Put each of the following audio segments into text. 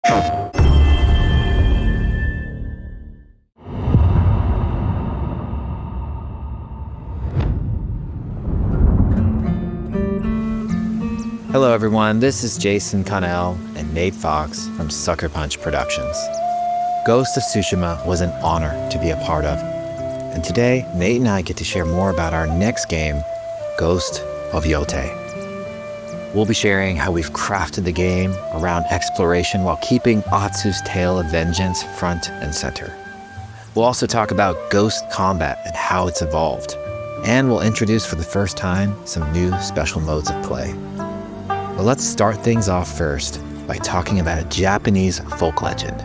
Hello everyone, this is Jason Connell and Nate Fox from Sucker Punch Productions. Ghost of Tsushima was an honor to be a part of. And today, Nate and I get to share more about our next game, Ghost of YOTEI. We'll be sharing how we've crafted the game around exploration while keeping Atsu's tale of vengeance front and center. We'll also talk about ghost combat and how it's evolved. And we'll introduce for the first time some new special modes of play. But let's start things off first by talking about a Japanese folk legend,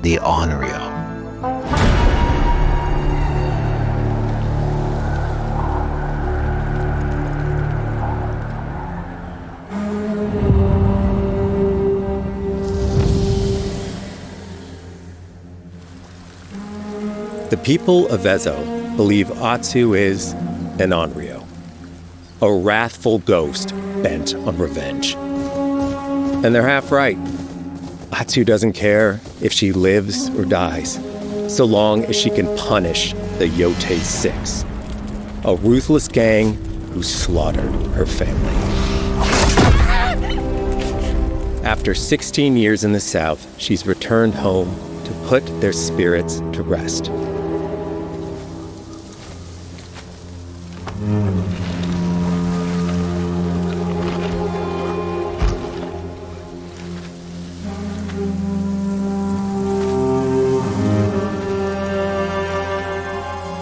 the Onryo. The people of Ezo believe Atsu is an Onryo, a wrathful ghost bent on revenge. And they're half right. Atsu doesn't care if she lives or dies, so long as she can punish the YOTEI 6, a ruthless gang who slaughtered her family. After 16 years in the South, she's returned home to put their spirits to rest.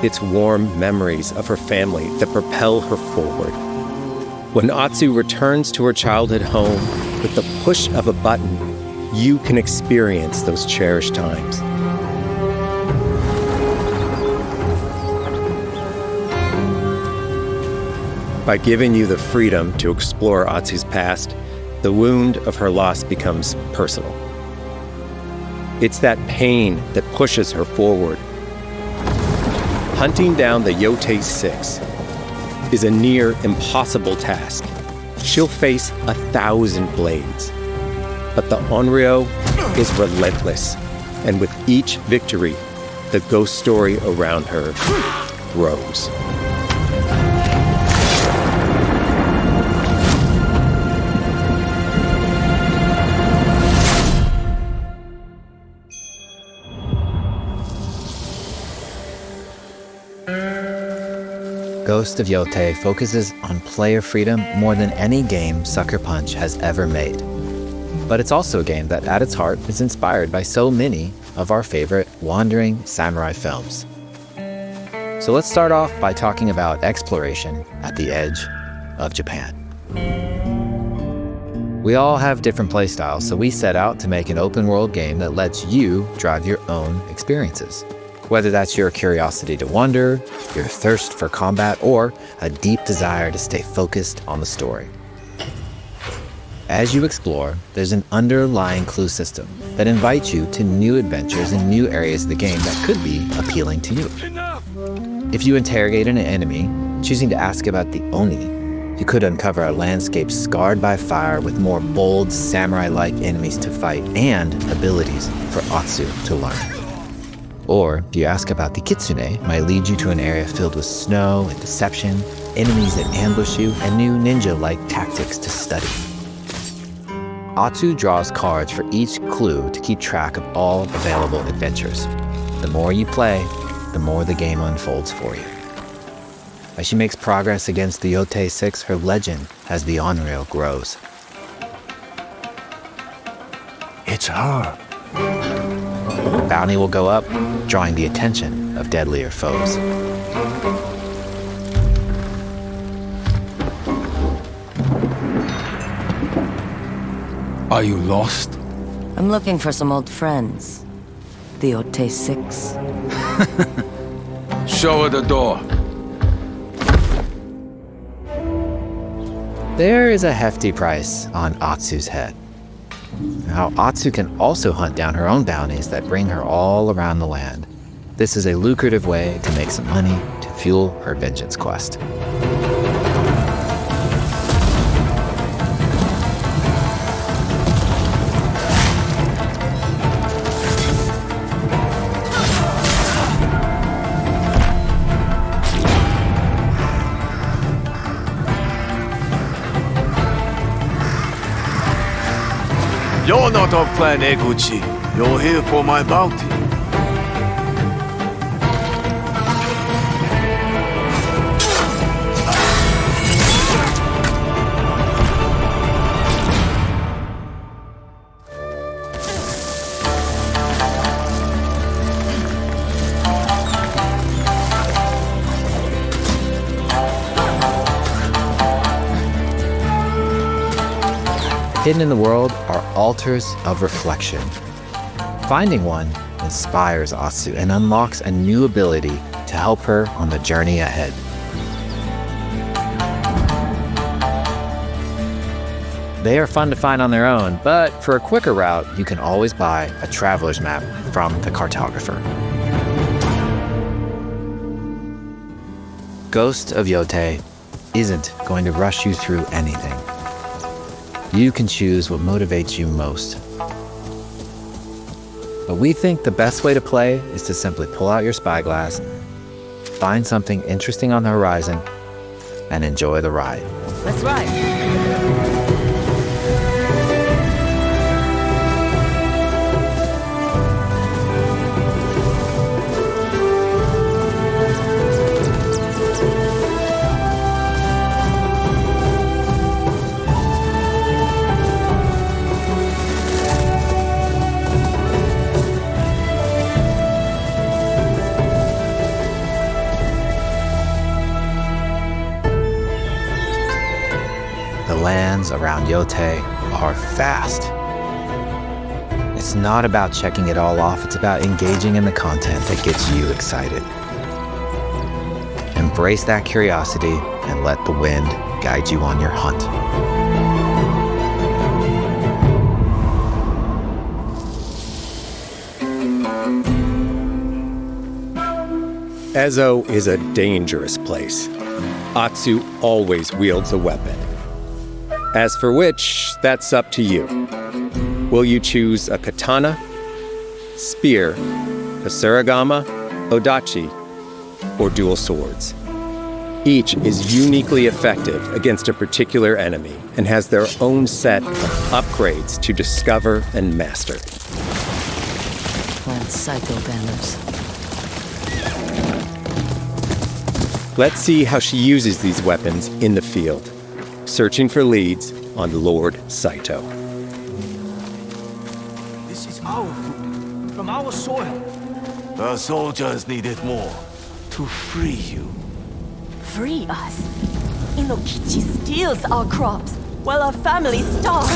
It's warm memories of her family that propel her forward. When Atsu returns to her childhood home, with the push of a button, you can experience those cherished times. By giving you the freedom to explore Atsu's past, the wound of her loss becomes personal. It's that pain that pushes her forward. Hunting down the YOTEI 6 is a near impossible task. She'll face 1,000 blades. But the Onryo is relentless, and with each victory, the ghost story around her grows. Ghost of YOTEI focuses on player freedom more than any game Sucker Punch has ever made. But it's also a game that at its heart is inspired by so many of our favorite wandering samurai films. So let's start off by talking about exploration at the edge of Japan. We all have different playstyles, so we set out to make an open world game that lets you drive your own experiences. Whether that's your curiosity to wander, your thirst for combat, or a deep desire to stay focused on the story. As you explore, there's an underlying clue system that invites you to new adventures in new areas of the game that could be appealing to you. If you interrogate an enemy, choosing to ask about the Oni, you could uncover a landscape scarred by fire with more bold, samurai-like enemies to fight and abilities for Atsu to learn. Or, if you ask about the Kitsune, might lead you to an area filled with snow and deception, enemies that ambush you, and new ninja-like tactics to study. Atsu draws cards for each clue to keep track of all available adventures. The more you play, the more the game unfolds for you. As she makes progress against the YOTEI 6, her legend as the Onryo grows. It's her. Bounty will go up, drawing the attention of deadlier foes. Are you lost? I'm looking for some old friends. The YOTEI 6. Show her the door. There is a hefty price on Atsu's head. Now, Atsu can also hunt down her own bounties that bring her all around the land. This is a lucrative way to make some money to fuel her vengeance quest. not of Clan Eguchi. You're here for my bounty. Hidden in the world are altars of reflection. Finding one inspires Atsu and unlocks a new ability to help her on the journey ahead. They are fun to find on their own, but for a quicker route, you can always buy a traveler's map from the cartographer. Ghost of YOTEI isn't going to rush you through anything. You can choose what motivates you most. But we think the best way to play is to simply pull out your spyglass, find something interesting on the horizon, and enjoy the ride. Let's ride. The lands around YOTEI are vast. It's not about checking it all off, it's about engaging in the content that gets you excited. Embrace that curiosity and let the wind guide you on your hunt. Ezo is a dangerous place. Atsu always wields a weapon. As for which, that's up to you. Will you choose a katana, spear, kasuragama, odachi, or dual swords? Each is uniquely effective against a particular enemy and has their own set of upgrades to discover and master. Plant psycho banners. Let's see how she uses these weapons in the field. Searching for leads on Lord Saito. This is our food, from our soil. The soldiers need it more to free you. Free us? Inokichi steals our crops while our families starve.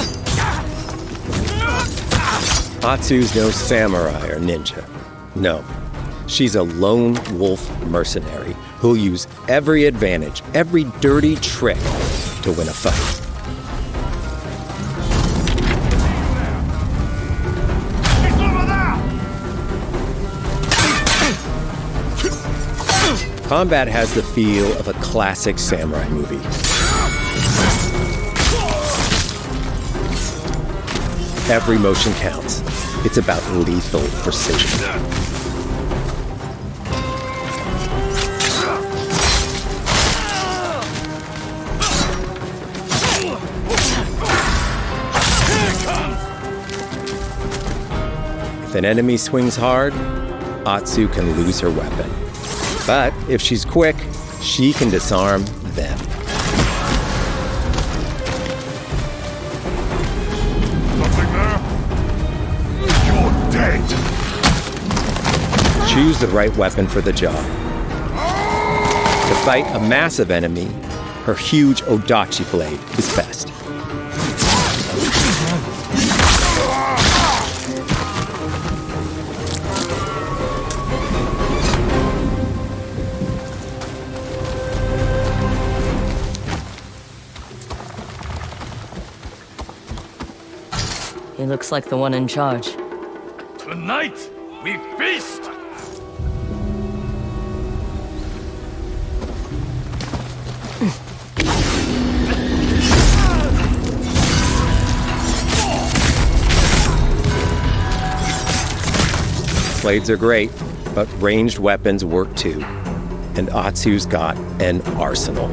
Atsu's no samurai or ninja. No, she's a lone wolf mercenary who'll use every advantage, every dirty trick to win a fight. Combat has the feel of a classic samurai movie. Every motion counts. It's about lethal precision. If an enemy swings hard, Atsu can lose her weapon. But if she's quick, she can disarm them. Nothing there? You're dead! Choose the right weapon for the job. To fight a massive enemy, her huge odachi blade is best. He looks like the one in charge. Tonight, we feast! Blades are great, but ranged weapons work too. And Atsu's got an arsenal.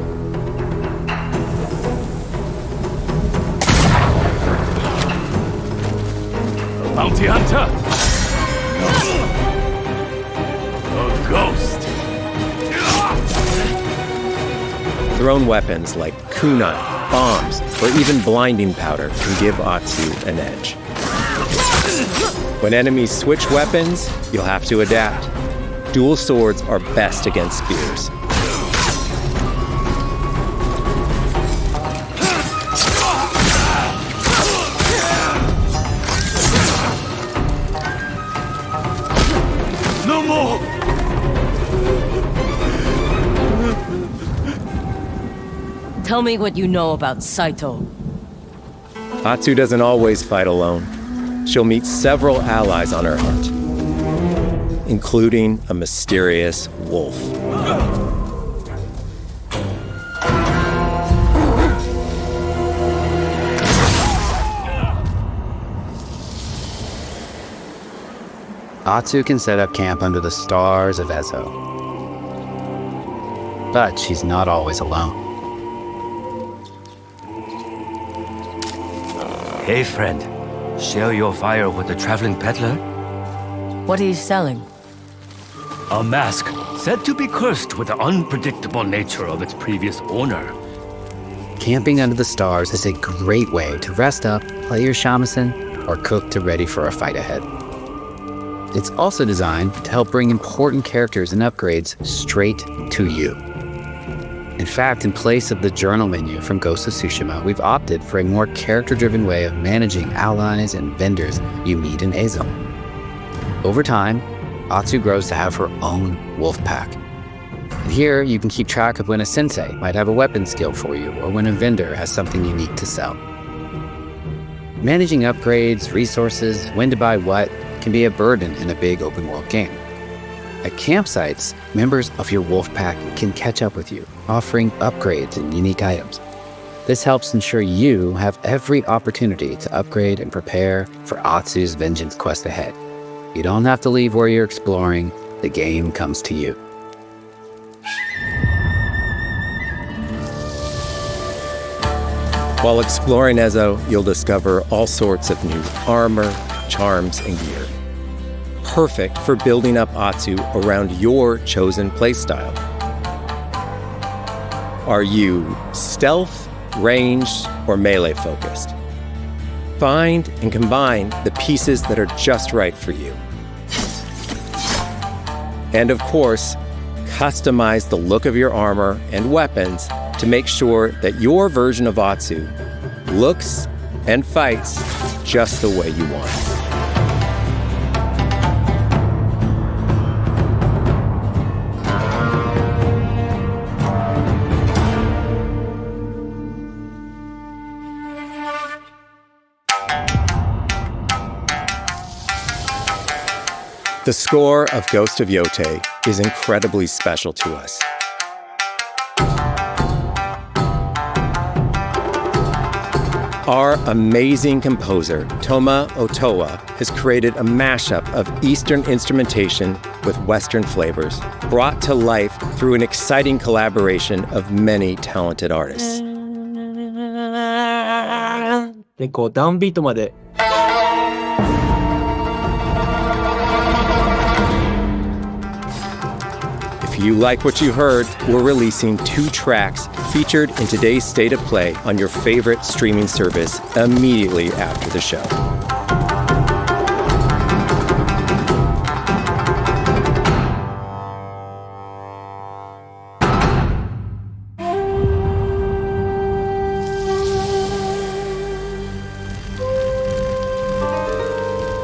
Bounty hunter! A ghost! Thrown weapons like kunai, bombs, or even blinding powder can give Atsu an edge. When enemies switch weapons, you'll have to adapt. Dual swords are best against spears. No more! Tell me what you know about Saito. Atsu doesn't always fight alone. She'll meet several allies on her hunt, including a mysterious wolf. Atsu can set up camp under the stars of Ezo. But she's not always alone. Hey, friend. Share your fire with the traveling peddler? What are you selling? A mask said to be cursed with the unpredictable nature of its previous owner. Camping under the stars is a great way to rest up, play your shamisen, or cook to ready for a fight ahead. It's also designed to help bring important characters and upgrades straight to you. In fact, in place of the journal menu from Ghost of Tsushima, we've opted for a more character-driven way of managing allies and vendors you meet in Ezo. Over time, Atsu grows to have her own wolf pack. And here, you can keep track of when a sensei might have a weapon skill for you, or when a vendor has something unique to sell. Managing upgrades, resources, when to buy what, can be a burden in a big open-world game. At campsites, members of your wolf pack can catch up with you, offering upgrades and unique items. This helps ensure you have every opportunity to upgrade and prepare for Atsu's vengeance quest ahead. You don't have to leave where you're exploring, the game comes to you. While exploring Ezo, you'll discover all sorts of new armor, charms, and gear. Perfect for building up Atsu around your chosen playstyle. Are you stealth, ranged, or melee focused? Find and combine the pieces that are just right for you. And of course, customize the look of your armor and weapons to make sure that your version of Atsu looks and fights just the way you want. The score of Ghost of YOTEI is incredibly special to us. Our amazing composer, Toma Otoa, has created a mashup of Eastern instrumentation with Western flavors, brought to life through an exciting collaboration of many talented artists. でこうダウンビートまで If you like what you heard, we're releasing 2 tracks featured in today's State of Play on your favorite streaming service immediately after the show.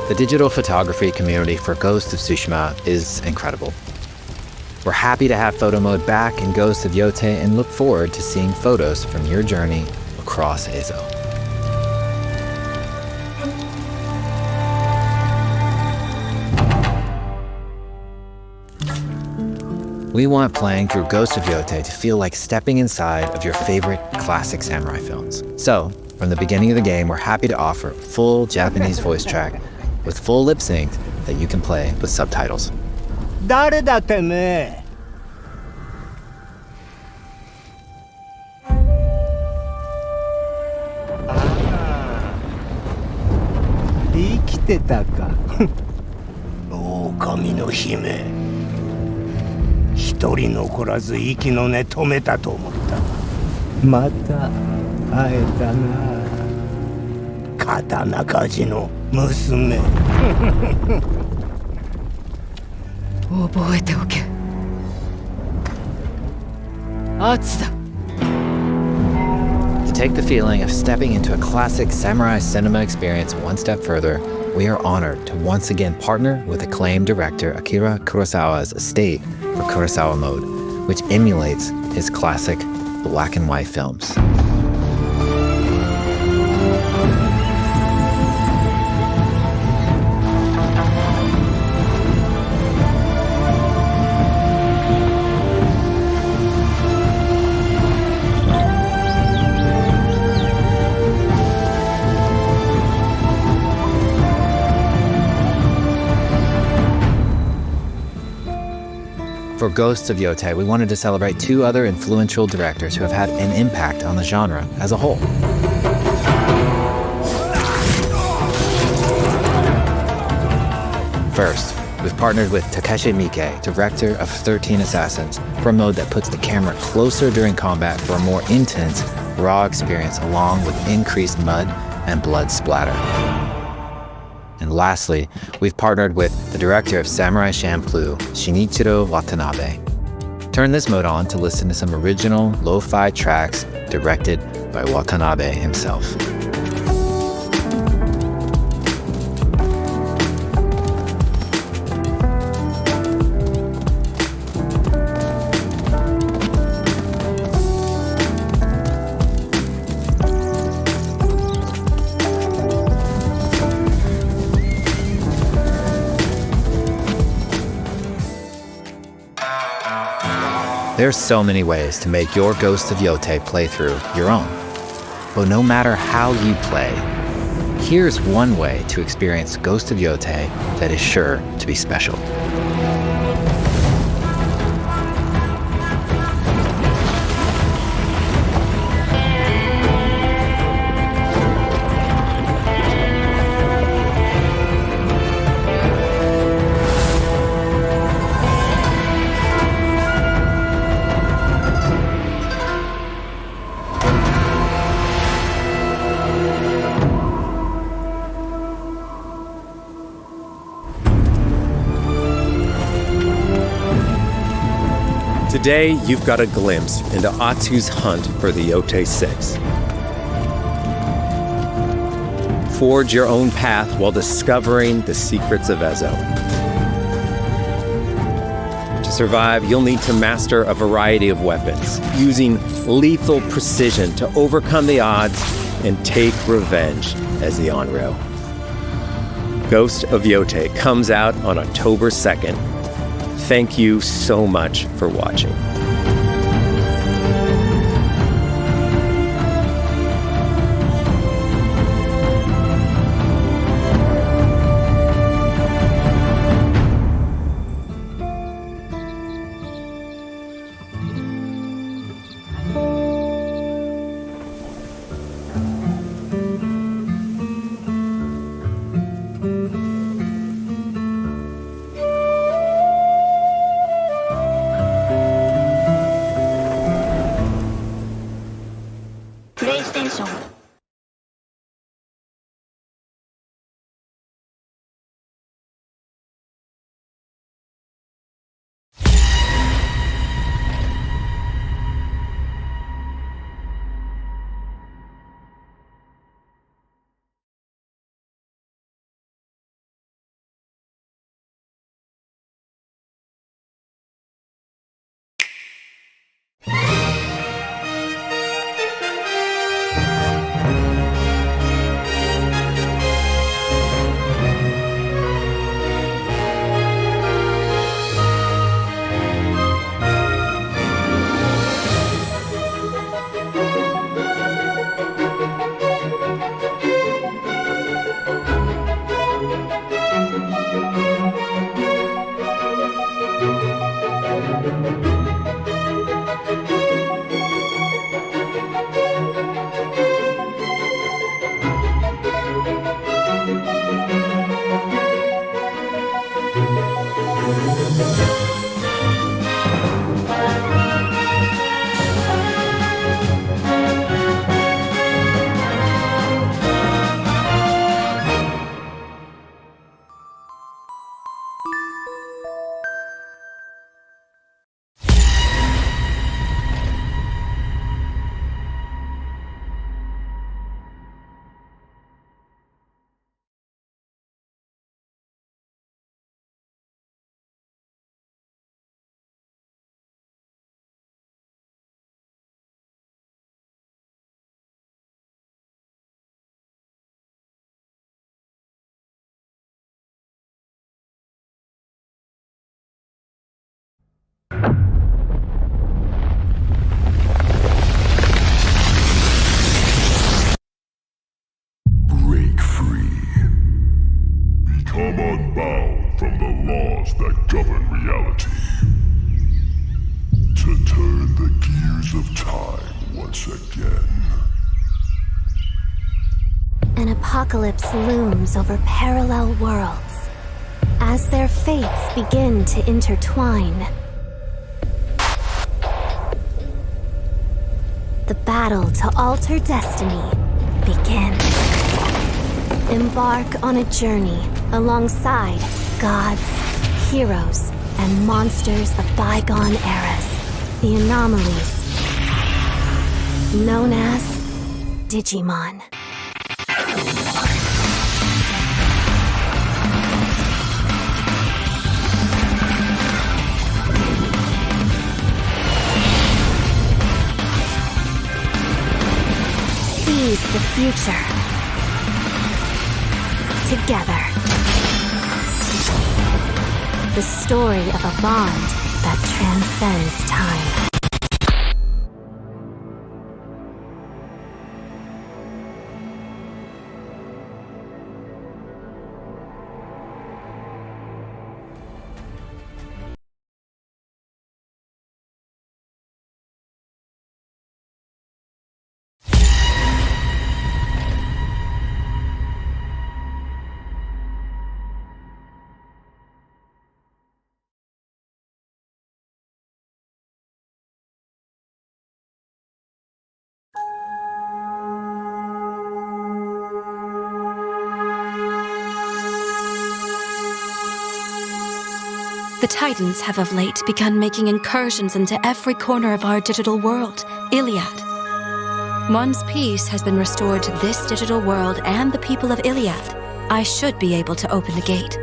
The digital photography community for Ghost of Tsushima is incredible. We're happy to have photo mode back in Ghost of YOTEI and look forward to seeing photos from your journey across Ezo. We want playing through Ghost of YOTEI to feel like stepping inside of your favorite classic samurai films. So, from the beginning of the game, we're happy to offer a full Japanese voice track with full lip sync that you can play with subtitles. 誰だてめえ 生きてたか。狼の姫。一人残らず息の根止めたと思った。また会えたな。刀鍛冶の娘。覚えておけ。圧だ。To take the feeling of stepping into a classic samurai cinema experience one step further, we are honored to once again partner with acclaimed director Akira Kurosawa's estate for Kurosawa Mode, which emulates his classic black and white films. For Ghosts of Yotei, we wanted to celebrate two other influential directors who have had an impact on the genre as a whole. First, we've partnered with Takeshi Miike, director of 13 Assassins, for a mode that puts the camera closer during combat for a more intense, raw experience along with increased mud and blood splatter. And lastly, we've partnered with the director of Samurai Champloo, Shinichiro Watanabe. Turn this mode on to listen to some original lo-fi tracks directed by Watanabe himself. There's so many ways to make your Ghost of Yotei playthrough your own. But no matter how you play, here's one way to experience Ghost of Yotei that is sure to be special. Today, you've got a glimpse into Atsu's hunt for the Yotei 6. Forge your own path while discovering the secrets of Ezo. To survive, you'll need to master a variety of weapons, using lethal precision to overcome the odds and take revenge as the Onryo. Ghost of Yotei comes out on October 2nd. Thank you so much for watching. become unbound from the laws that govern reality. To turn the gears of time once again. An apocalypse looms over parallel worlds as their fates begin to intertwine. The battle to alter destiny begins. Embark on a journey alongside gods, heroes, and monsters of bygone eras. The anomalies, known as Digimon. Seize the future. Together. The story of a bond that transcends time. The Titans have of late begun making incursions into every corner of our digital world, Iliad. Once peace has been restored to this digital world and the people of Iliad, I should be able to open the gate.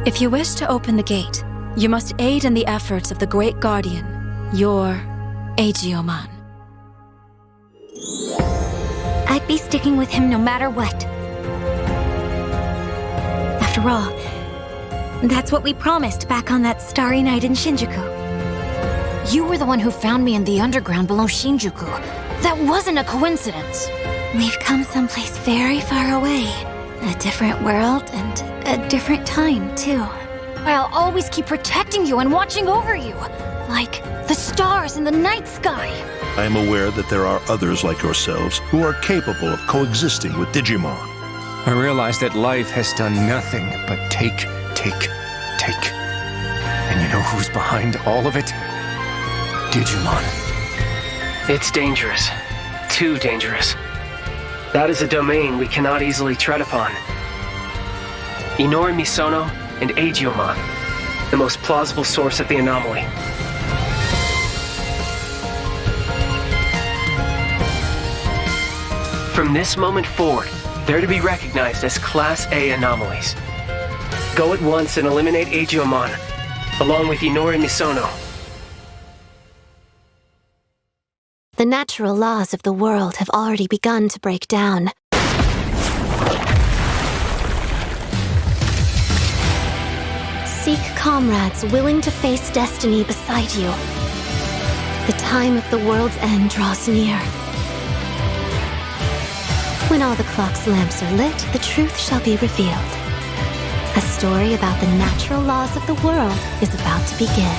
If you wish to open the gate, you must aid in the efforts of the Great Guardian, your DIGIMON. I'd be sticking with him no matter what. After all, that's what we promised back on that starry night in Shinjuku. You were the one who found me in the underground below Shinjuku. That wasn't a coincidence. We've come someplace very far away. A different world and a different time, too. I'll always keep protecting you and watching over you. Like the stars in the night sky. I am aware that there are others like yourselves who are capable of coexisting with Digimon. I realize that life has done nothing but take. And you know who's behind all of it? Digimon. It's dangerous. Too dangerous. That is a domain we cannot easily tread upon. Inori Misono and Digimon, the most plausible source of the anomaly. From this moment forward, they're to be recognized as Class A anomalies. Go at once and eliminate Digimon, along with Inori Misono. The natural laws of the world have already begun to break down. Seek comrades willing to face destiny beside you. The time of the world's end draws near. When all the clock's lamps are lit, the truth shall be revealed. A story about the natural laws of the world is about to begin.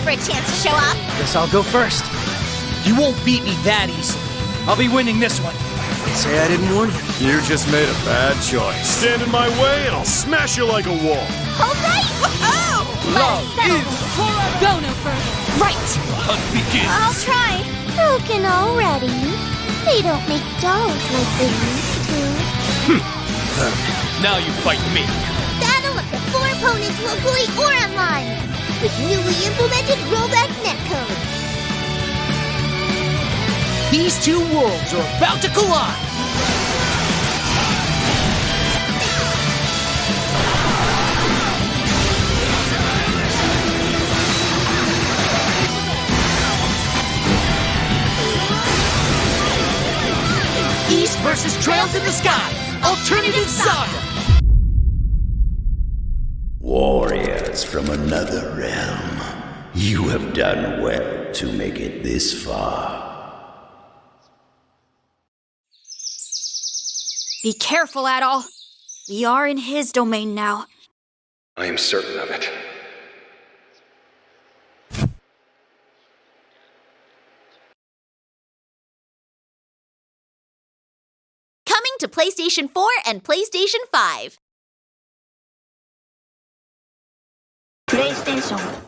for a chance to show off. Guess I'll go first. You won't beat me that easily. I'll be winning this one. Say I didn't warn you. You just made a bad choice. Stand in my way and I'll smash you like a wall. All right! Woohoo! Love is Go no further. Right! hunt begins. I'll try. Broken already. They don't make dolls like they used to. Now you fight me. Battle of the 4 opponents locally or online. With newly implemented rollback netcode. These two worlds are about to collide. East versus Trails in the Sky. Alternative Saga. Warriors from another realm. You have done well to make it this far. Be careful, Adol. We are in his domain now. I am certain of it. Coming to PlayStation 4 and PlayStation 5. PlayStation.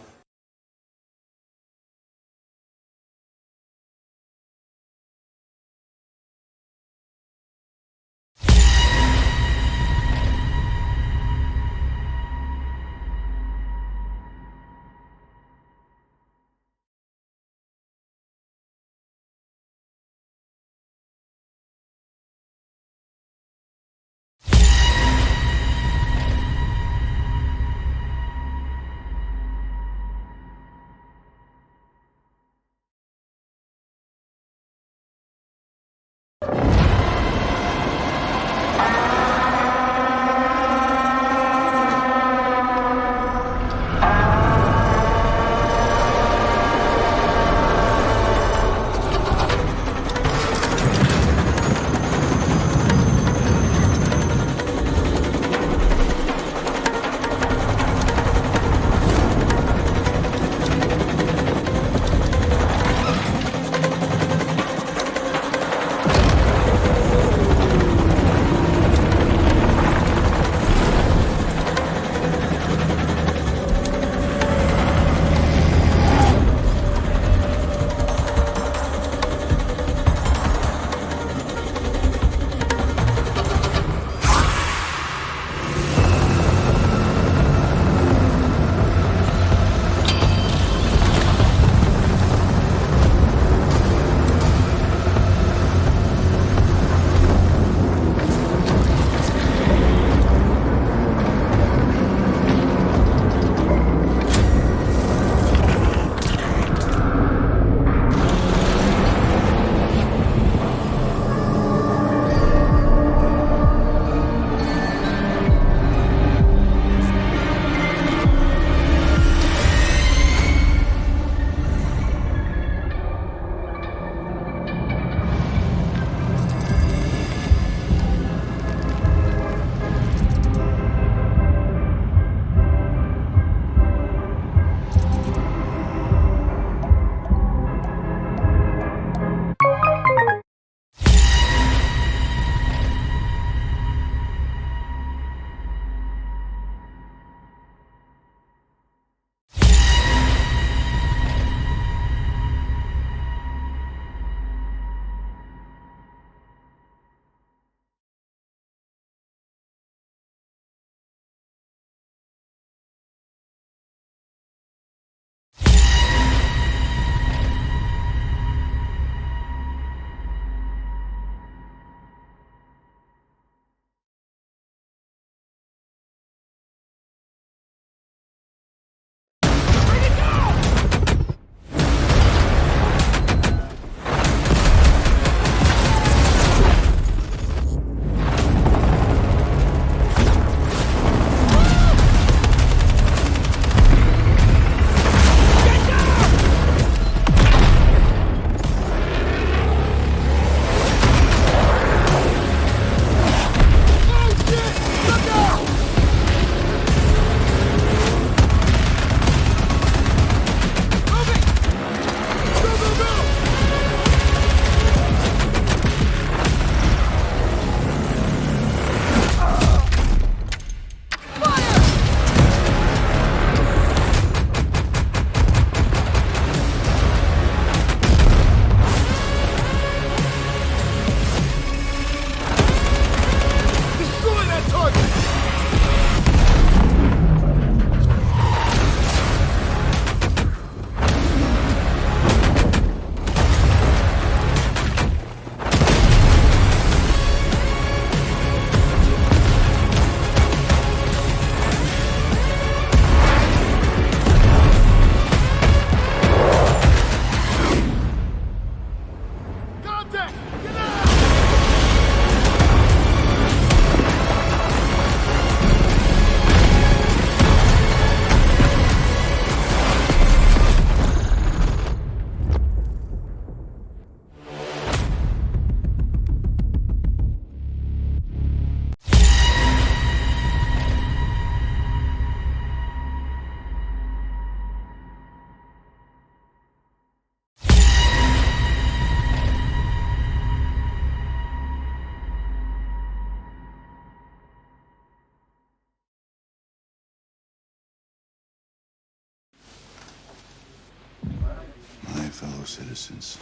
fellow citizens,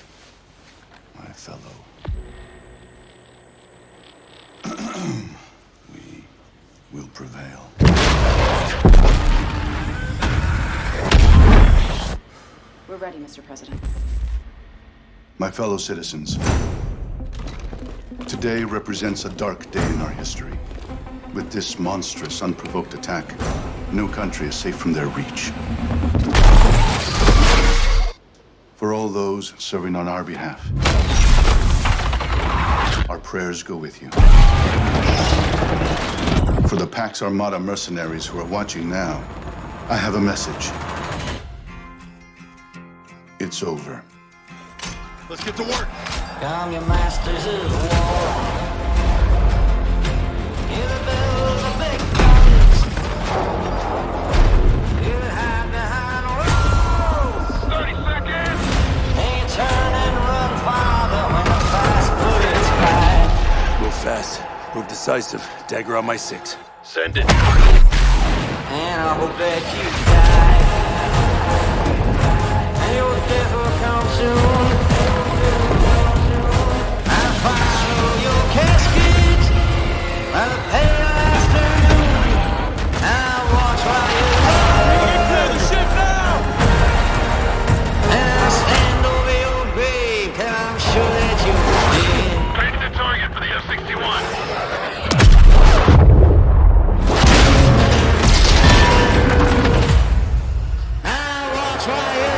my fellow. We will prevail. We're ready, Mr. President. My fellow citizens, today represents a dark day in our history. With this monstrous, unprovoked attack, no country is safe from their reach. For all those serving on our behalf, our prayers go with you. For the Pax Armada mercenaries who are watching now, I have a message. It's over. Let's get to work. Come, your masters of war. Hear the bells of big guns. Hear it hide behind walls. 30 seconds. They turn and run farther when the fast bullets fly. Move fast. Move decisive. Dagger on my 6. Send it. And I hope that you die. And your death will come soon. I'll follow your casket by the pale afternoon. I'll watch while you clear the ship now. And I'll stand over your grave till I'm sure that you're dead. Paint the target for the F-61. I'll watch while you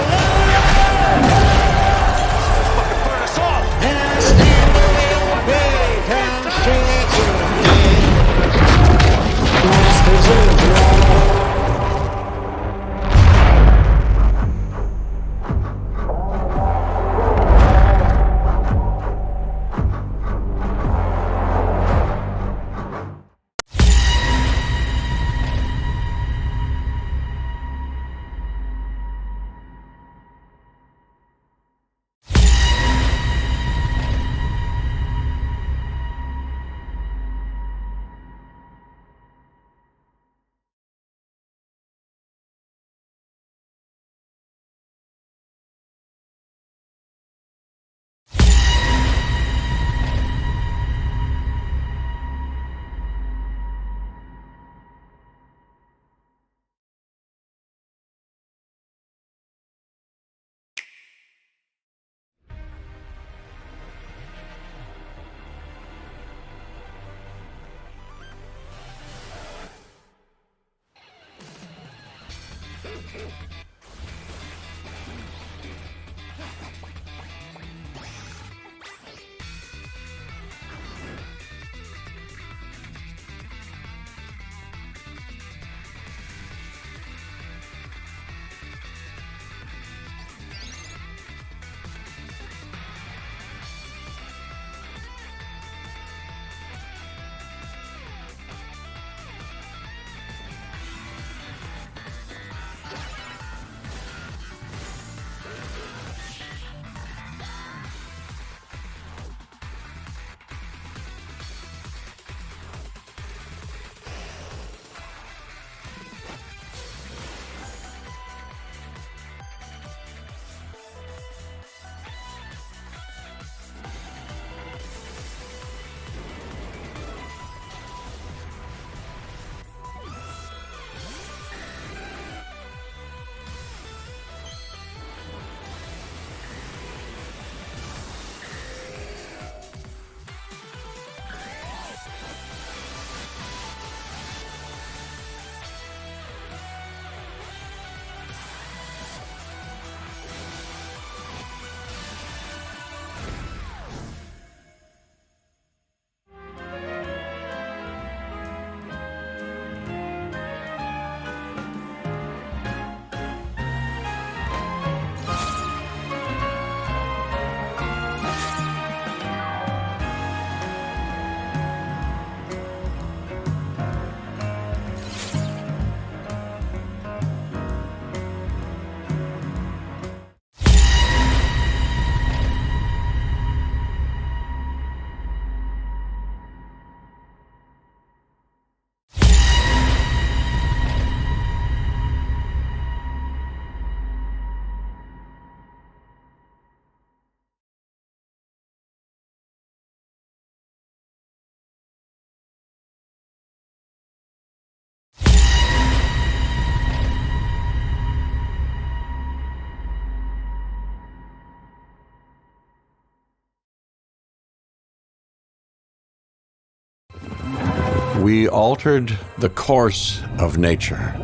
We altered the course of nature,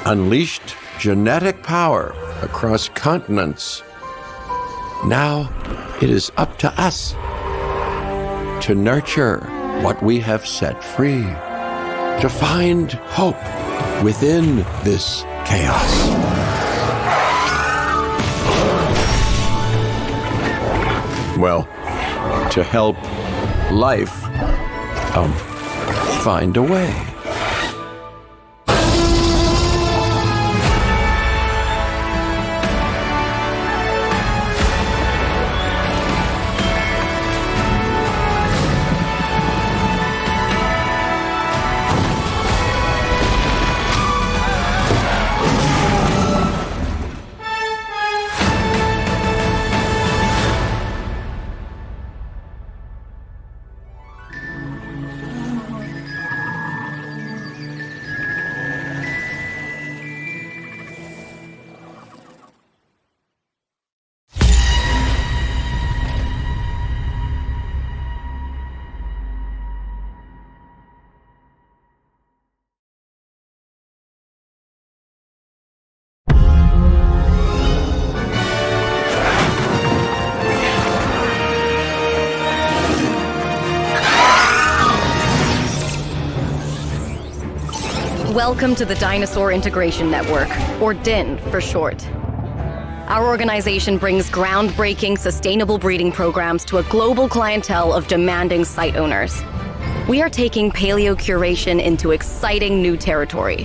unleashed genetic power across continents. Now it is up to us to nurture what we have set free, to find hope within this chaos. Well, to help life find a way. Welcome to the Dinosaur Integration Network, or DIN for short. Our organization brings groundbreaking, sustainable breeding programs to a global clientele of demanding site owners. We are taking paleocuration into exciting new territory.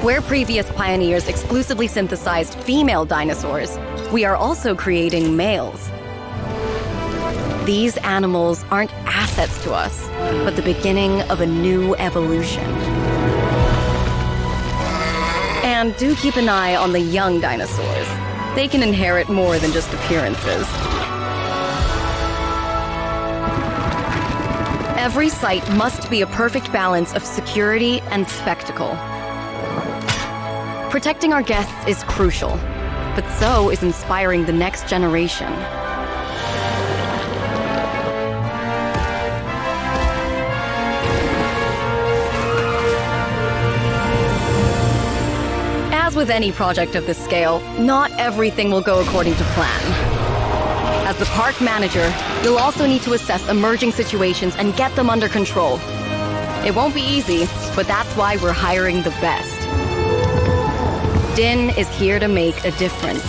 Where previous pioneers exclusively synthesized female dinosaurs, we are also creating males. These animals aren't assets to us, but the beginning of a new evolution. And do keep an eye on the young dinosaurs. They can inherit more than just appearances. Every site must be a perfect balance of security and spectacle. Protecting our guests is crucial, but so is inspiring the next generation. As with any project of this scale, not everything will go according to plan. As the park manager, you'll also need to assess emerging situations and get them under control. It won't be easy, but that's why we're hiring the best. DIN is here to make a difference.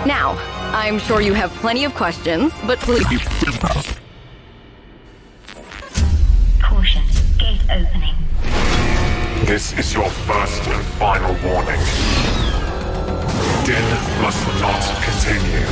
Now, I'm sure you have plenty of questions, but please... Caution, gate opening. This is your first and final warning. DIN must not continue.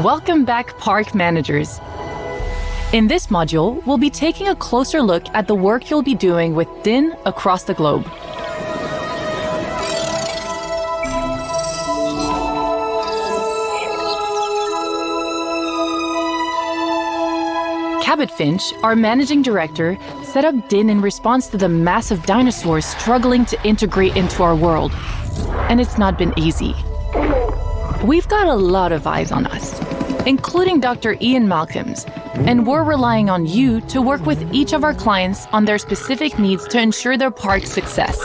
Welcome back, park managers. In this module, we'll be taking a closer look at the work you'll be doing with DIN across the globe. Cabot Finch, our managing director, set up DIN in response to the massive dinosaurs struggling to integrate into our world. And it's not been easy. We've got a lot of eyes on us, including Dr. Ian Malcolm's, and we're relying on you to work with each of our clients on their specific needs to ensure their park's success.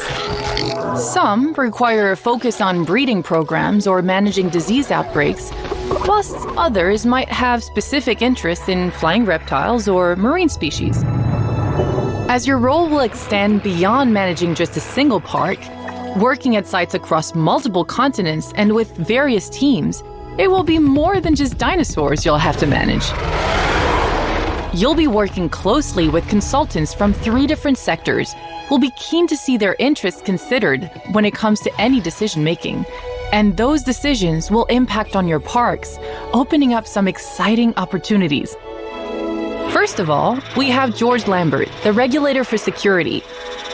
Some require a focus on breeding programs or managing disease outbreaks, whilst others might have specific interests in flying reptiles or marine species. As your role will extend beyond managing just a single park, working at sites across multiple continents and with various teams, it will be more than just dinosaurs you'll have to manage. You'll be working closely with consultants from 3 different sectors who'll be keen to see their interests considered when it comes to any decision-making. And those decisions will impact on your parks, opening up some exciting opportunities. First of all, we have George Lambert, the regulator for security.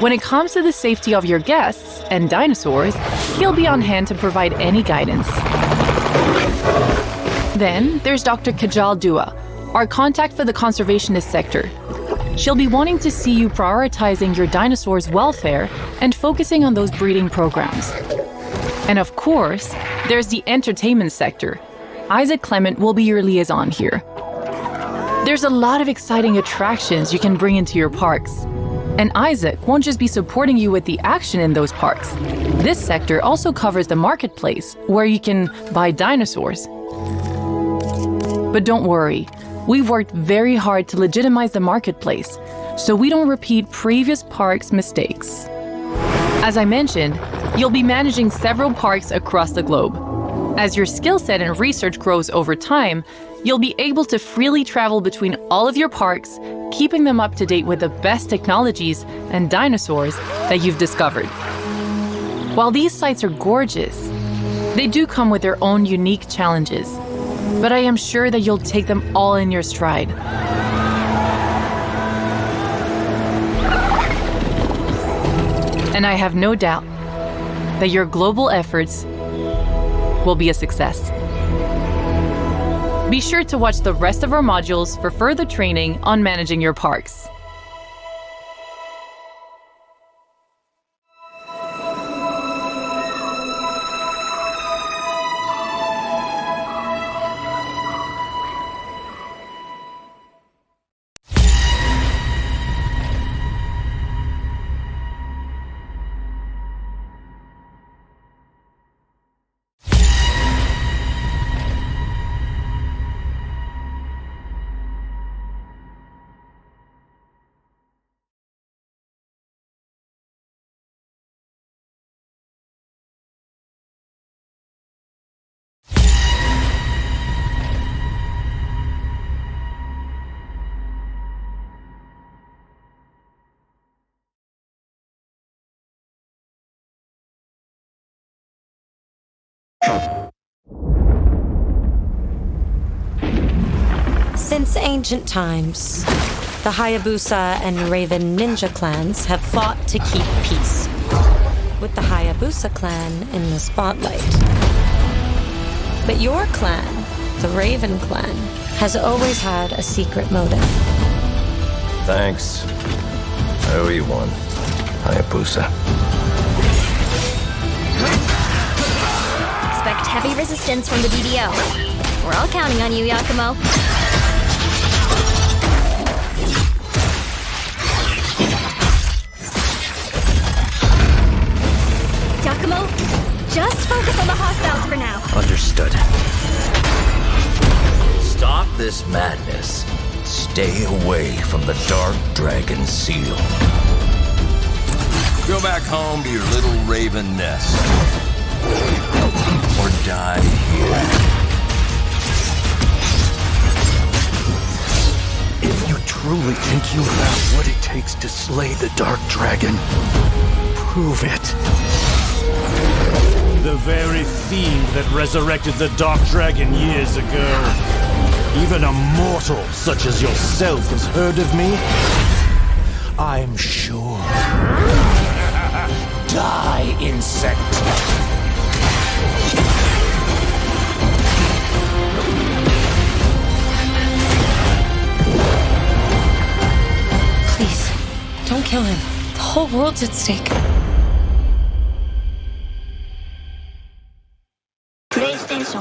When it comes to the safety of your guests and dinosaurs, he'll be on hand to provide any guidance. Then there's Dr. Kajal Dua, our contact for the conservationist sector. She'll be wanting to see you prioritizing your dinosaurs' welfare and focusing on those breeding programs. And of course, there's the entertainment sector. Isaac Clement will be your liaison here. There's a lot of exciting attractions you can bring into your parks. And Isaac won't just be supporting you with the action in those parks. This sector also covers the marketplace, where you can buy dinosaurs. But don't worry, we've worked very hard to legitimize the marketplace, so we don't repeat previous parks' mistakes. As I mentioned, you'll be managing several parks across the globe. As your skill set and research grows over time, you'll be able to freely travel between all of your parks, keeping them up to date with the best technologies and dinosaurs that you've discovered. While these sites are gorgeous, they do come with their own unique challenges, but I am sure that you'll take them all in your stride. And I have no doubt that your global efforts will be a success. Be sure to watch the rest of our modules for further training on managing your parks. Since ancient times, the Hayabusa and Raven ninja clans have fought to keep peace, with the Hayabusa clan in the spotlight. But your clan, the Raven clan, has always had a secret motive. Thanks. I owe you one, Hayabusa. Expect heavy resistance from the DDO. We're all counting on you, Yakumo. Yakumo, just focus on the hostiles for now. Understood. Stop this madness. Stay away from the Dark Dragon Seal. Go back home to your little raven nest. Or die here. If you truly think you have what it takes to slay the Dark Dragon, prove it. The very fiend that resurrected the Dark Dragon years ago. Even a mortal such as yourself has heard of me? I'm sure. Die, insect! Please, don't kill him. The whole world's at stake. PlayStation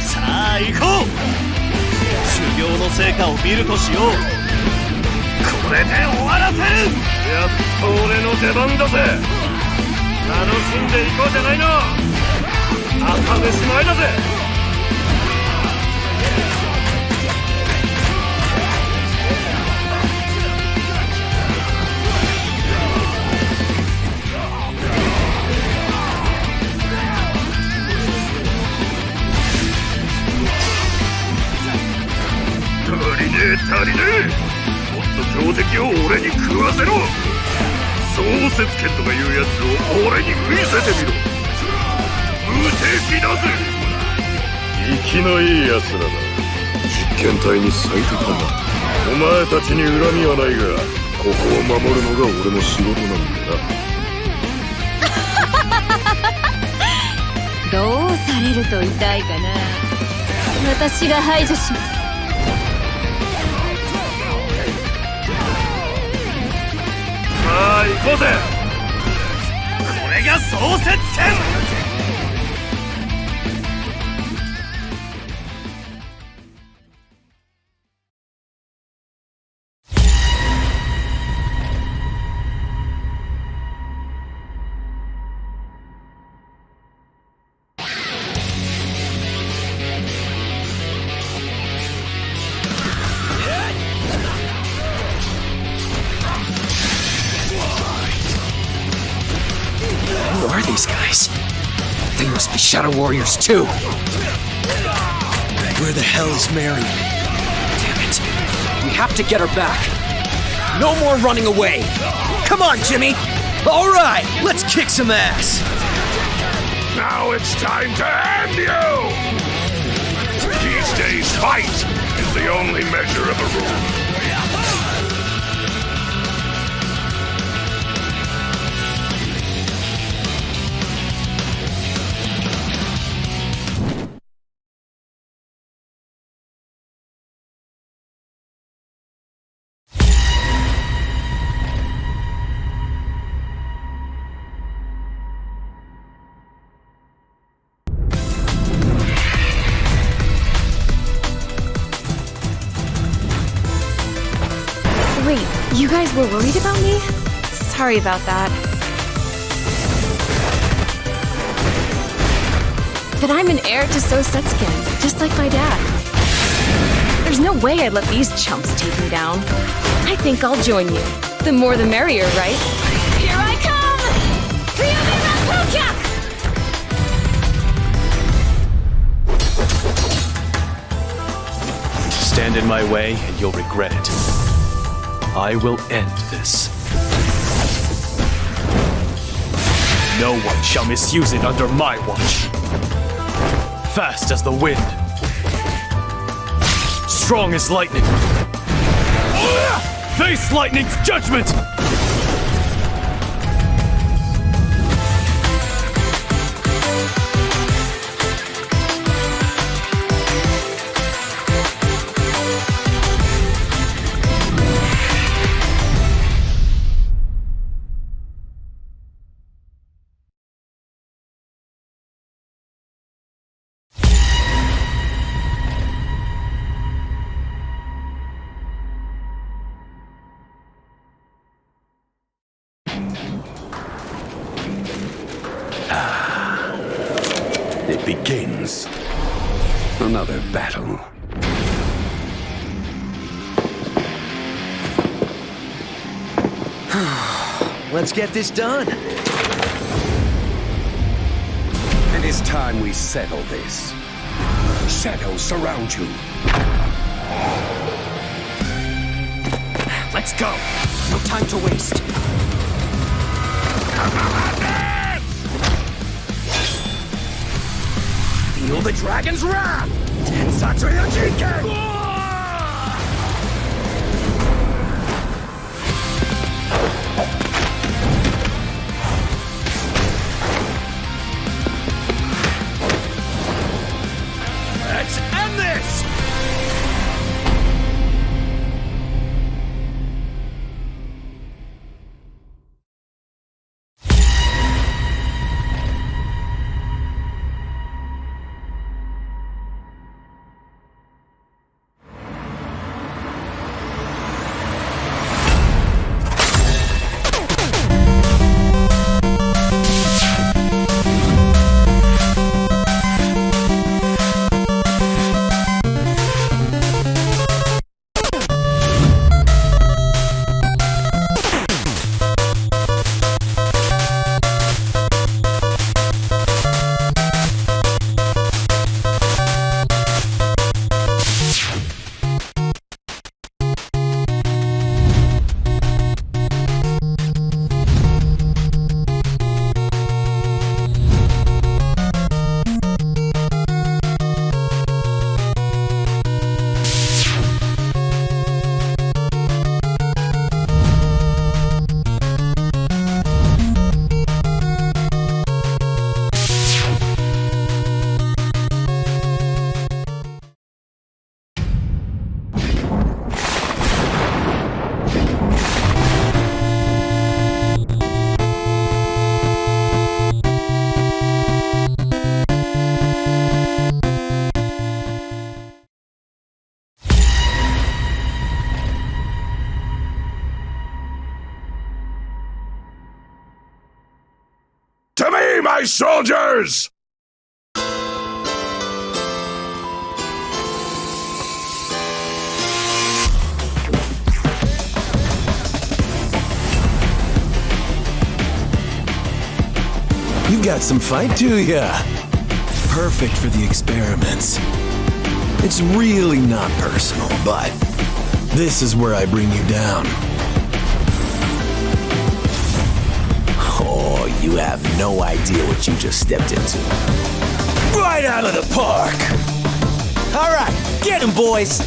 さあ行こう。修行の成果を見るとしよう。これで終わらせる。やっと俺の出番だぜ。楽しんでいこうじゃないの。朝飯前だぜ。足りねえ。もっと強敵を俺に食わせろ。創設権とかいうやつを俺に見せてみろ。無敵だぜ。生きのいいやつらだ。実験体に最適だな。お前たちに恨みはないが、ここを守るのが俺の仕事なんだな。どうされると痛いかな。私が排除します。さあ行こうぜ。これが創設権。Who are these guys? They must be Shadow Warriors too. Where the hell is Mary? Damn it. We have to get her back. No more running away. Come on, Jimmy. All right, let's kick some ass. Now it's time to end you! These days, fight is the only measure of a rule. Wait, you guys were worried about me? Sorry about that. But I'm an heir to Sosetsuken, just like my dad. There's no way I'd let these chumps take me down. I think I'll join you. The more the merrier, right? Here I come! Ryubi Rakuja! Stand in my way and you'll regret it. I will end this. No one shall misuse it under my watch. Fast as the wind. Strong as lightning. Face lightning's judgment! It begins. Another battle. Let's get this done. It is time we settle this. Shadows surround you. Let's go. No time to waste. Feel the dragon's wrath! Tensatsuya Jinken! Let's end this! To me, my soldiers! You got some fight to ya. Perfect for the experiments. It's really not personal, but this is where I bring you down. Oh, you have no idea what you just stepped into. Right out of the park! All right, get him, boys!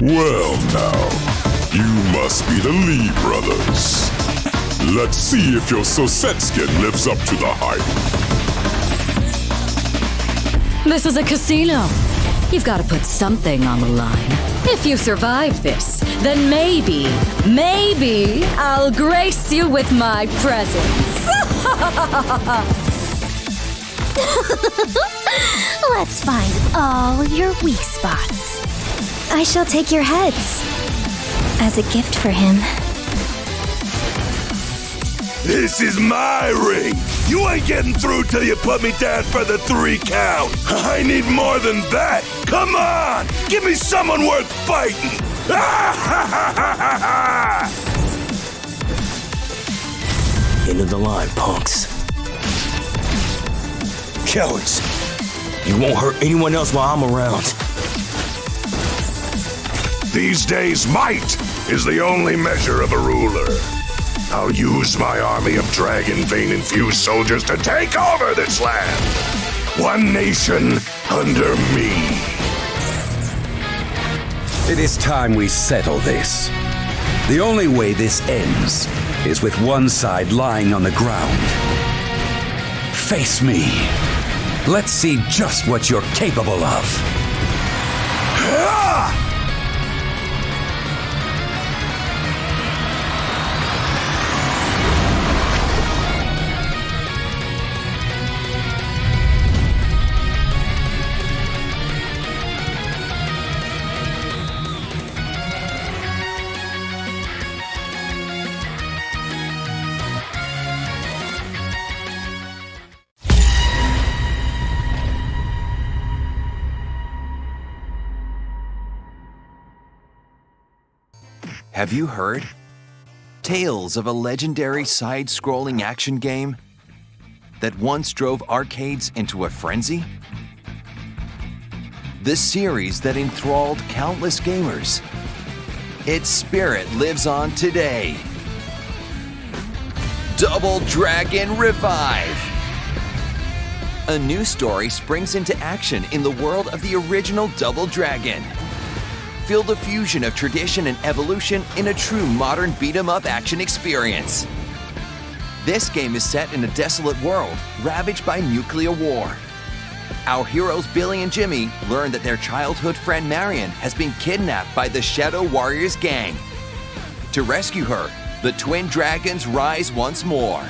Well now, you must be the Lee brothers. Let's see if your Sosetsuken lives up to the hype. This is a casino. You've got to put something on the line. If you survive this, then maybe I'll grace you with my presence. Let's find all your weak spots. I shall take your heads as a gift for him. This is my ring. You ain't getting through till you put me down for the 3 count. I need more than that. Come on, give me someone worth fighting. End of the line, punks. Cowards. You won't hurt anyone else while I'm around. These days, might is the only measure of a ruler. I'll use my army of dragon vein-infused soldiers to take over this land. One nation under me. It is time we settle this. The only way this ends is with one side lying on the ground. Face me. Let's see just what you're capable of. Have you heard? Tales of a legendary side-scrolling action game that once drove arcades into a frenzy? The series that enthralled countless gamers. Its spirit lives on today. Double Dragon Revive! A new story springs into action in the world of the original Double Dragon. Feel the fusion of tradition and evolution in a true modern beat-em-up action experience. This game is set in a desolate world ravaged by nuclear war. Our heroes Billy and Jimmy learn that their childhood friend Marion has been kidnapped by the Shadow Warriors gang. To rescue her, the twin dragons rise once more.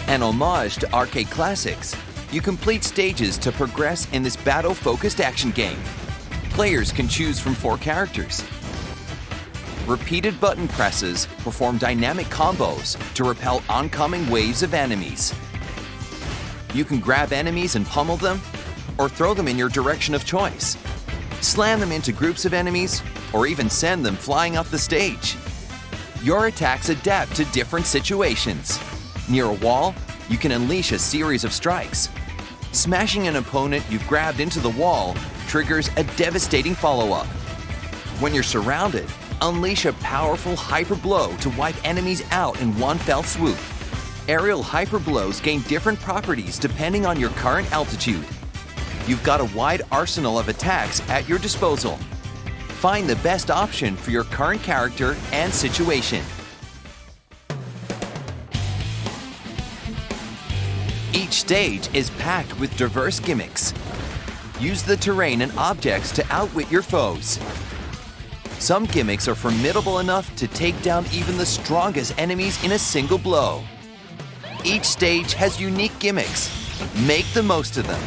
An homage to arcade classics, you complete stages to progress in this battle-focused action game. Players can choose from 4 characters. Repeated button presses perform dynamic combos to repel oncoming waves of enemies. You can grab enemies and pummel them, or throw them in your direction of choice. Slam them into groups of enemies, or even send them flying off the stage. Your attacks adapt to different situations. Near a wall, you can unleash a series of strikes. Smashing an opponent you've grabbed into the wall triggers a devastating follow-up. When you're surrounded, unleash a powerful hyper blow to wipe enemies out in one fell swoop. Aerial hyper blows gain different properties depending on your current altitude. You've got a wide arsenal of attacks at your disposal. Find the best option for your current character and situation. Each stage is packed with diverse gimmicks. Use the terrain and objects to outwit your foes. Some gimmicks are formidable enough to take down even the strongest enemies in a single blow. Each stage has unique gimmicks. Make the most of them.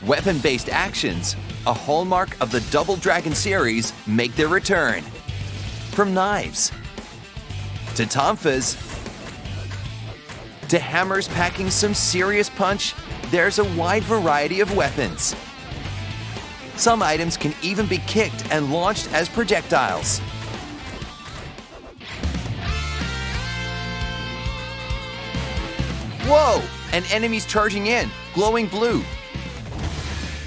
Weapon-based actions, a hallmark of the Double Dragon series, make their return. From knives, to tonfas, to hammers packing some serious punch, there's a wide variety of weapons. Some items can even be kicked and launched as projectiles. Whoa! An enemy's charging in, glowing blue.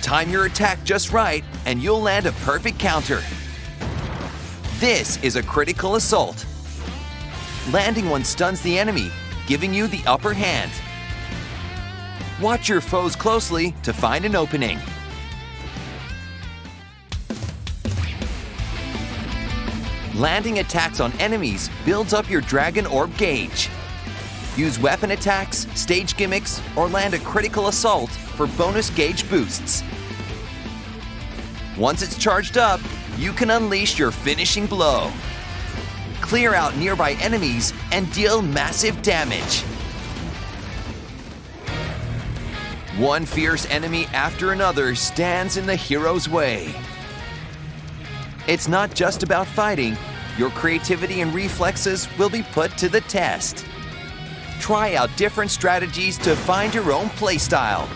Time your attack just right, and you'll land a perfect counter. This is a critical assault. Landing one stuns the enemy, giving you the upper hand. Watch your foes closely to find an opening. Landing attacks on enemies builds up your Dragon Orb gauge. Use weapon attacks, stage gimmicks, or land a critical assault for bonus gauge boosts. Once it's charged up, you can unleash your finishing blow. Clear out nearby enemies and deal massive damage. One fierce enemy after another stands in the hero's way. It's not just about fighting. Your creativity and reflexes will be put to the test. Try out different strategies to find your own playstyle.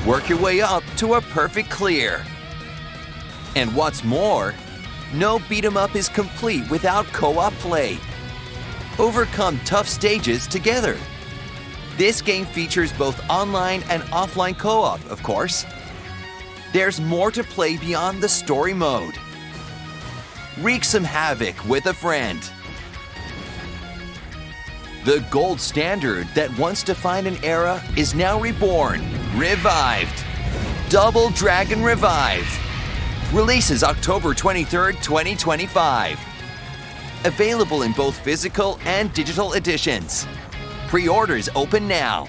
Work your way up to a perfect clear. And what's more, no beat-em-up is complete without co-op play. Overcome tough stages together. This game features both online and offline co-op, of course. There's more to play beyond the story mode. Wreak some havoc with a friend. The gold standard that once defined an era is now reborn, revived. Double Dragon Revive. Releases October 23rd, 2025. Available in both physical and digital editions. Pre-orders open now.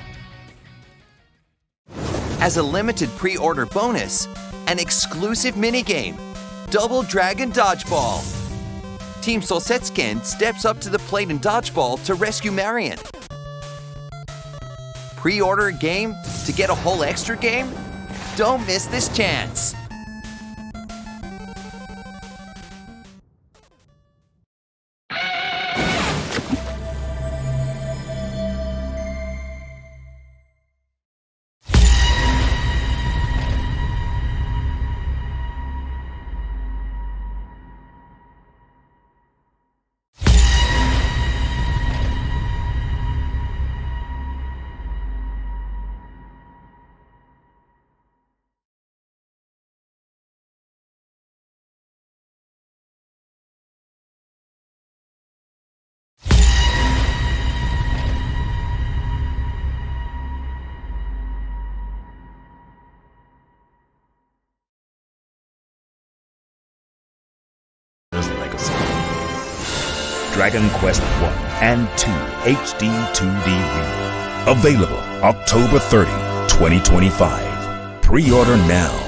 As a limited pre-order bonus, an exclusive minigame, Double Dragon Dodgeball. Team Solsetskin steps up to the plate in dodgeball to rescue Marion. Pre-order a game to get a whole extra game? Don't miss this chance. Dragon Quest 1 and 2 HD 2D Remake. Available October 30, 2025. Pre-order now.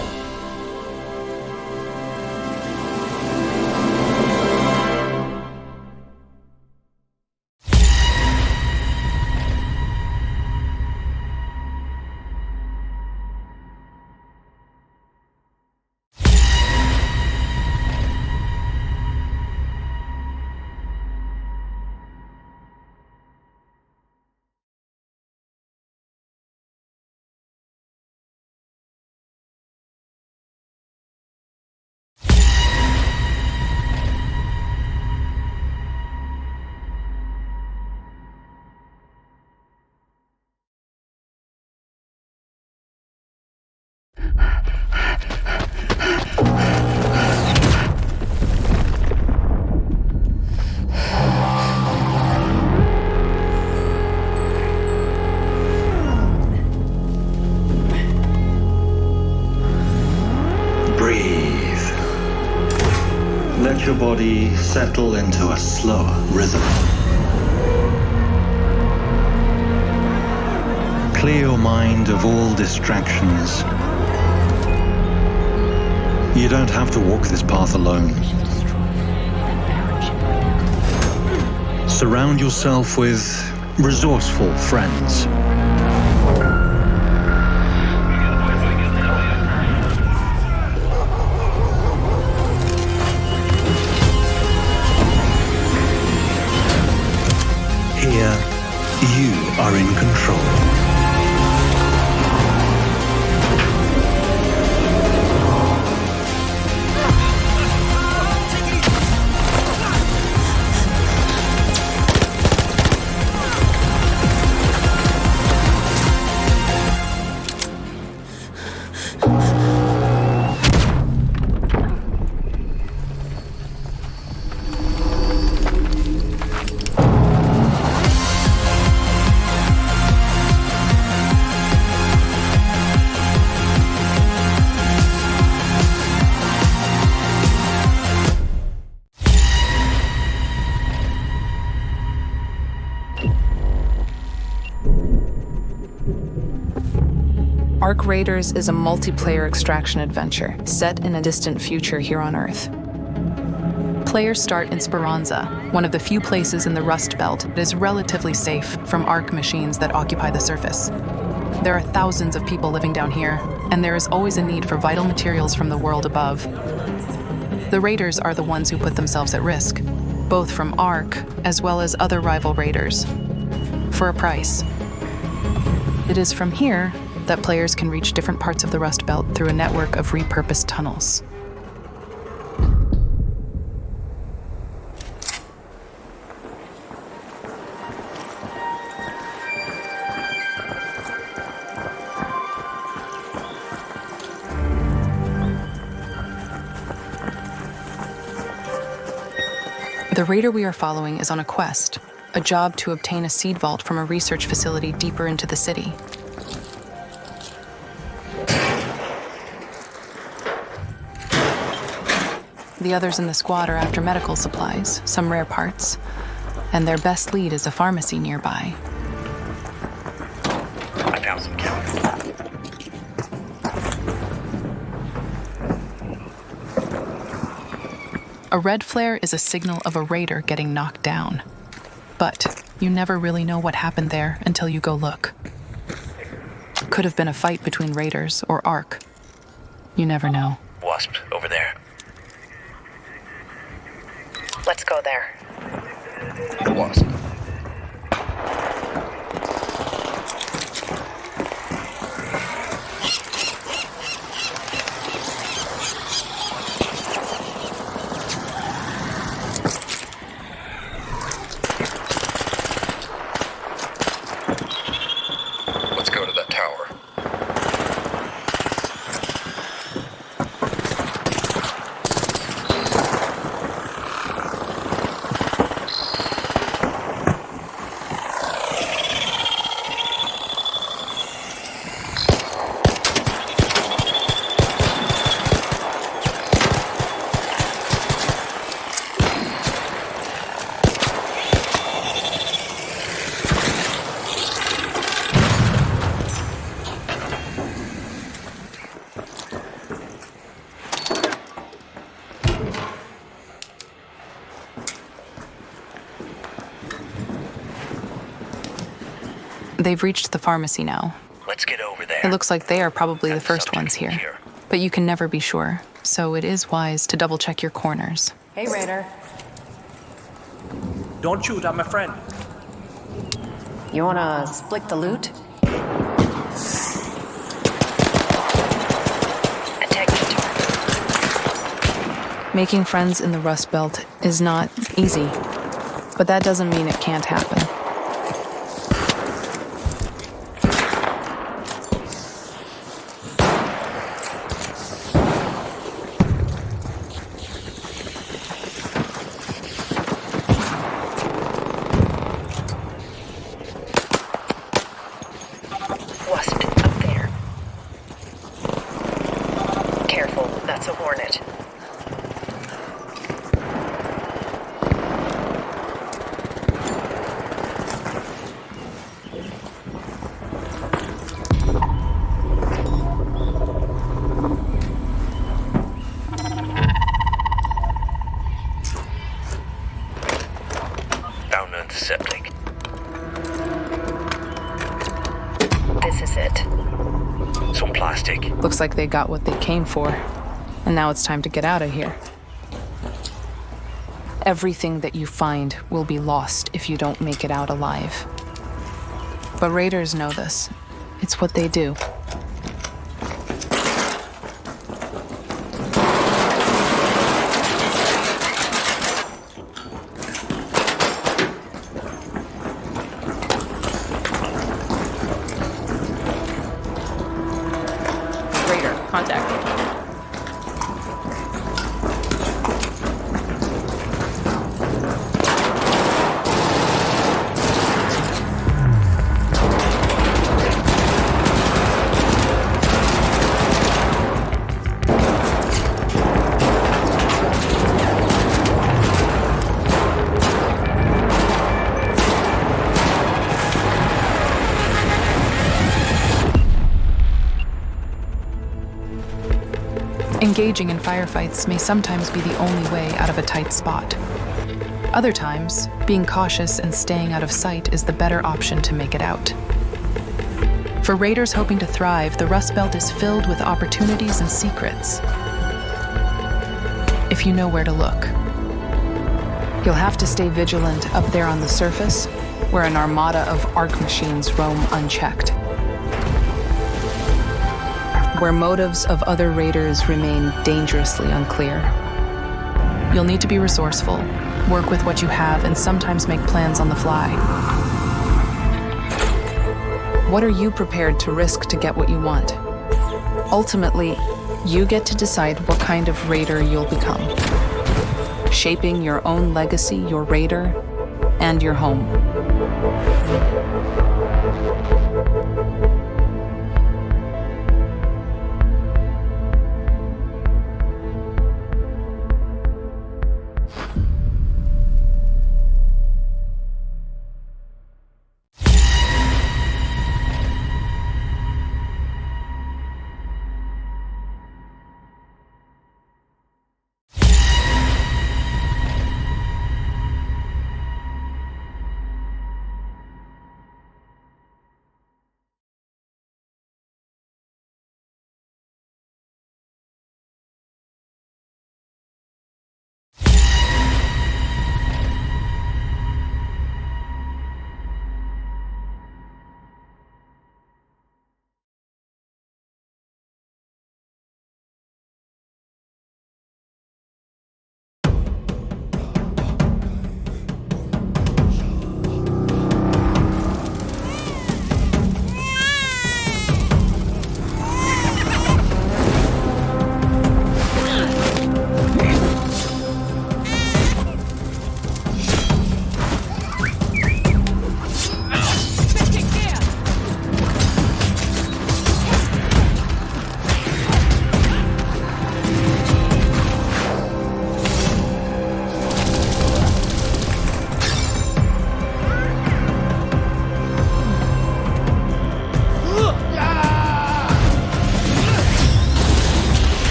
Let your body settle into a slower rhythm. Clear your mind of all distractions. You don't have to walk this path alone. Surround yourself with resourceful friends. Here, you are in control. Ark Raiders is a multiplayer extraction adventure set in a distant future here on Earth. Players start in Speranza, one of the few places in the Rust Belt that is relatively safe from Ark machines that occupy the surface. There are thousands of people living down here, and there is always a need for vital materials from the world above. The raiders are the ones who put themselves at risk, both from ARC as well as other rival raiders, for a price. It is from here that players can reach different parts of the Rust Belt through a network of repurposed tunnels. The raider we are following is on a quest, a job to obtain a seed vault from a research facility deeper into the city. The others in the squad are after medical supplies, some rare parts, and their best lead is a pharmacy nearby. I found some chemicals. A red flare is a signal of a raider getting knocked down. But you never really know what happened there until you go look. Could have been a fight between raiders or ARC. You never know. Wasp, over there. Let's go there. Wasp. Let's go to that tower. They've reached the pharmacy now. Let's get over there. It looks like they are probably the first ones here. But you can never be sure, so it is wise to double-check your corners. Hey, Raider. Don't shoot, I'm a friend. You wanna split the loot? Attack the target. Making friends in the Rust Belt is not easy, but that doesn't mean it can't happen. Wasp, up there. Careful, that's a hornet. Found an antiseptic. This is it. Some plastic. Looks like they got what they came for. And now it's time to get out of here. Everything that you find will be lost if you don't make it out alive. But raiders know this. It's what they do. Raider, contact. Engaging in firefights may sometimes be the only way out of a tight spot. Other times, being cautious and staying out of sight is the better option to make it out. For raiders hoping to thrive, the Rust Belt is filled with opportunities and secrets. if you know where to look. You'll have to stay vigilant up there on the surface, where an armada of ARC machines roam unchecked. Where motives of other raiders remain dangerously unclear. You'll need to be resourceful, work with what you have, and sometimes make plans on the fly. What are you prepared to risk to get what you want? Ultimately, you get to decide what kind of raider you'll become. Shaping your own legacy, your raider, and your home.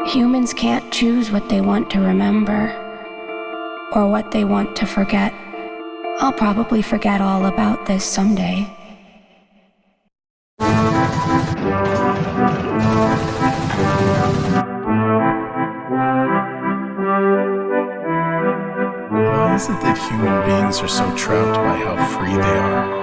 Humans can't choose what they want to remember, or what they want to forget. I'll probably forget all about this someday. Why is it that human beings are so trapped by how free they are?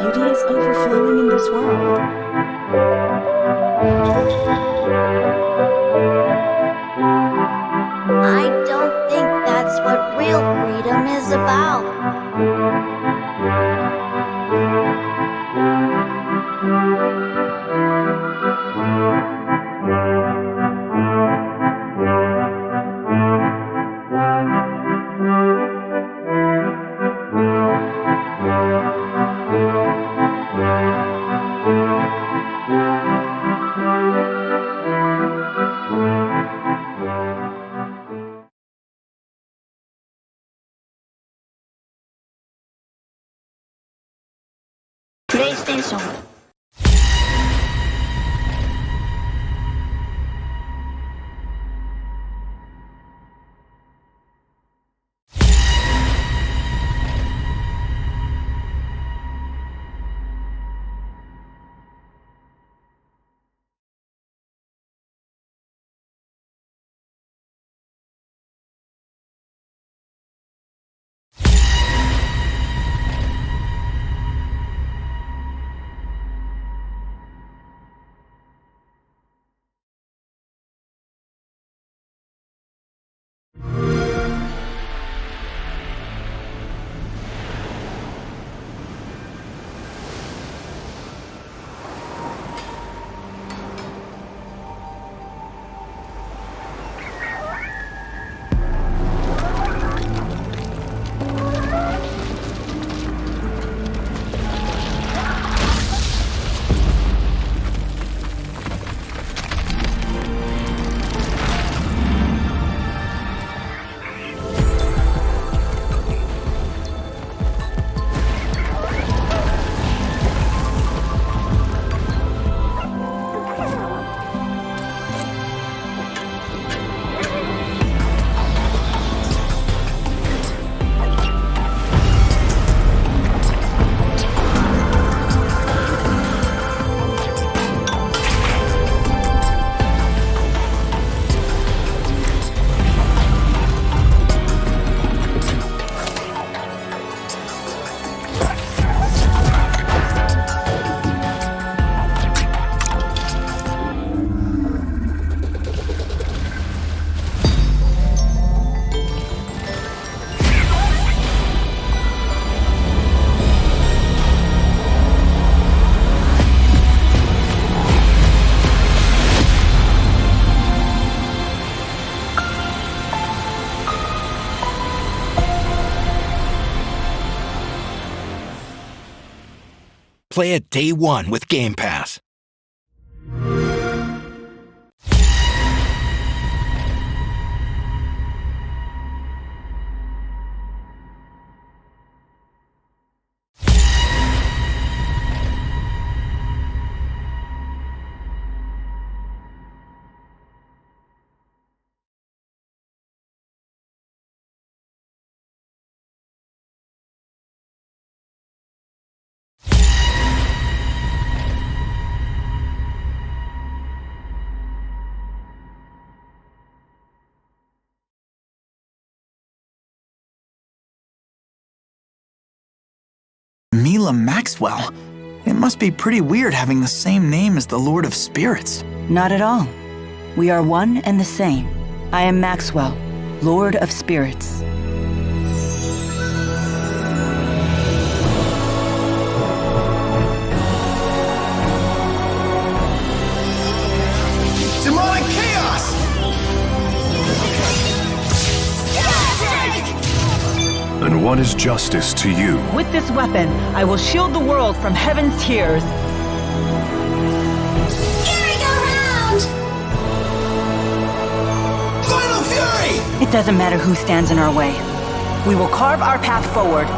Beauty is overflowing in this world. I don't think that's what real freedom is about. PlayStation. Play it day one with Game Pass. Mila Maxwell. It must be pretty weird having the same name as the Lord of Spirits. Not at all. We are one and the same. I am Maxwell, Lord of Spirits. Demonic chaos! And what is justice to you? With this weapon, I will shield the world from heaven's tears. Final Fury! It doesn't matter who stands in our way. We will carve our path forward